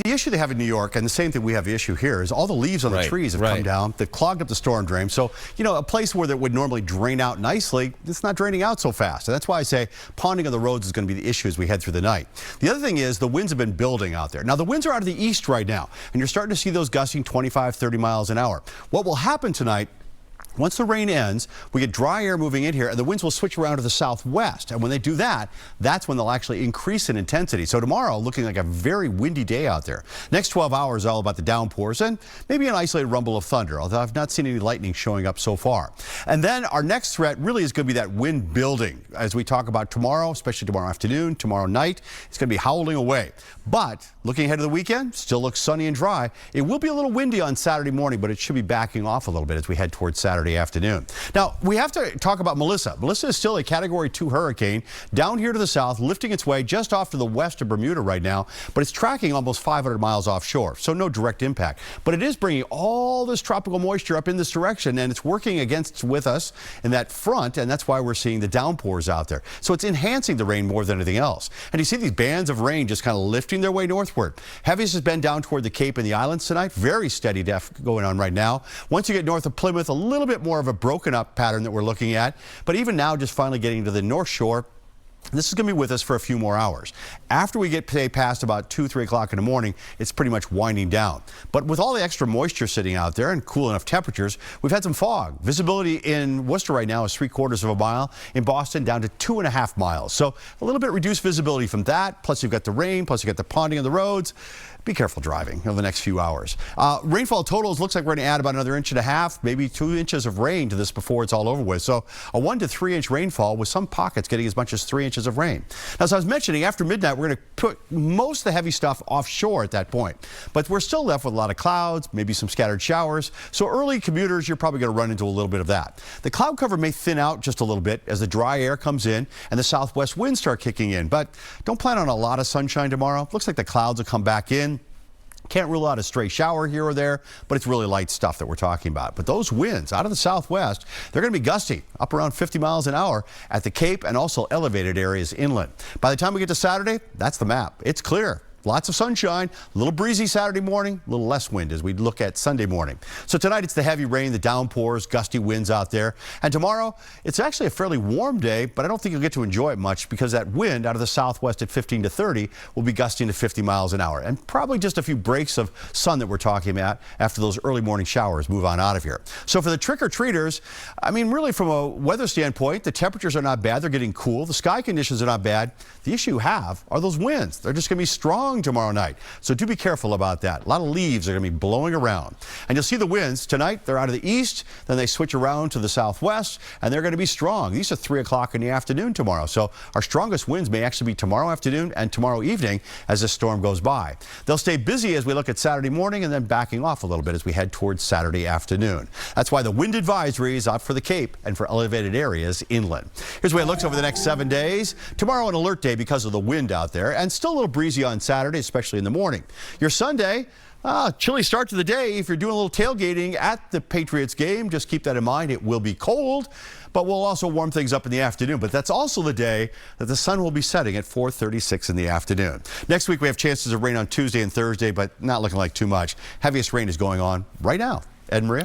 The issue they have in New York, and the same thing we have the issue here, is all the leaves on the trees have come down. They've clogged up the storm drain. So, you know, a place where that would normally drain out nicely, it's not draining out so fast. And that's why I say ponding of the roads is going to be the issue as we head through the night. The other thing is the winds have been building out there. Now, the winds are out of the east right now, and you're starting to see those gusting 25, 30 miles an hour. What will happen tonight, once the rain ends, we get dry air moving in here, and the winds will switch around to the southwest. And when they do that, that's when they'll actually increase in intensity. So tomorrow, looking like a very windy day out there. Next 12 hours, all about the downpours and maybe an isolated rumble of thunder, although I've not seen any lightning showing up so far. And then our next threat really is going to be that wind building. As we talk about tomorrow, especially tomorrow afternoon, tomorrow night, it's going to be howling away. But looking ahead to the weekend, still looks sunny and dry. It will be a little windy on Saturday morning, but it should be backing off a little bit as we head towards Saturday afternoon. Now, we have to talk about Melissa. Melissa is still a Category 2 hurricane down here to the south, lifting its way just off to the west of Bermuda right now, but it's tracking almost 500 miles offshore, so no direct impact. But it is bringing all this tropical moisture up in this direction, and it's working with us in that front, and that's why we're seeing the downpours out there. So it's enhancing the rain more than anything else. And you see these bands of rain just kind of lifting their way northward. Heaviest has been down toward the Cape and the islands tonight. Very steady def going on right now. Once you get north of Plymouth, a little bit more of a broken up pattern that we're looking at. But even now, just finally getting to the North Shore, this is going to be with us for a few more hours. After we get past about 2, 3 o'clock in the morning, it's pretty much winding down. But with all the extra moisture sitting out there and cool enough temperatures, we've had some fog. Visibility in Worcester right now is 3/4 of a mile. In Boston, down to 2.5 miles. So a little bit reduced visibility from that. Plus you've got the rain, plus you've got the ponding of the roads. Be careful driving over the next few hours. Rainfall totals looks like we're going to add about another 1.5 inches, maybe 2 inches of rain to this before it's all over with. So a 1 to 3 inch rainfall with some pockets getting as much as 3 inches of rain. Now, as I was mentioning, after midnight, we're going to put most of the heavy stuff offshore at that point. But we're still left with a lot of clouds, maybe some scattered showers. So early commuters, you're probably going to run into a little bit of that. The cloud cover may thin out just a little bit as the dry air comes in and the southwest winds start kicking in. But don't plan on a lot of sunshine tomorrow. Looks like the clouds will come back in. Can't rule out a stray shower here or there, but it's really light stuff that we're talking about. But those winds out of the southwest, they're going to be gusty, up around 50 miles an hour at the Cape and also elevated areas inland. By the time we get to Saturday, that's the map. It's clear. Lots of sunshine, a little breezy Saturday morning, a little less wind as we look at Sunday morning. So tonight it's the heavy rain, the downpours, gusty winds out there. And tomorrow it's actually a fairly warm day, but I don't think you'll get to enjoy it much because that wind out of the southwest at 15 to 30 will be gusting to 50 miles an hour. And probably just a few breaks of sun that we're talking about after those early morning showers move on out of here. So for the trick-or-treaters, I mean, really from a weather standpoint, the temperatures are not bad. They're getting cool. The sky conditions are not bad. The issue you have are those winds. They're just going to be strong tomorrow night. So do be careful about that. A lot of leaves are going to be blowing around. And you'll see the winds tonight. They're out of the east. Then they switch around to the southwest, and they're going to be strong. These are 3 o'clock in the afternoon tomorrow. So our strongest winds may actually be tomorrow afternoon and tomorrow evening as this storm goes by. They'll stay busy as we look at Saturday morning and then backing off a little bit as we head towards Saturday afternoon. That's why the wind advisory is out for the Cape and for elevated areas inland. Here's the way it looks over the next 7 days. Tomorrow an alert day because of the wind out there, and still a little breezy on Saturday, especially in the morning. Your Sunday, chilly start to the day. If you're doing a little tailgating at the Patriots game, just keep that in mind. It will be cold, but we'll also warm things up in the afternoon. But that's also the day that the sun will be setting at 4:36 in the afternoon. Next week, we have chances of rain on Tuesday and Thursday, but not looking like too much. Heaviest rain is going on right now. Ed and Maria?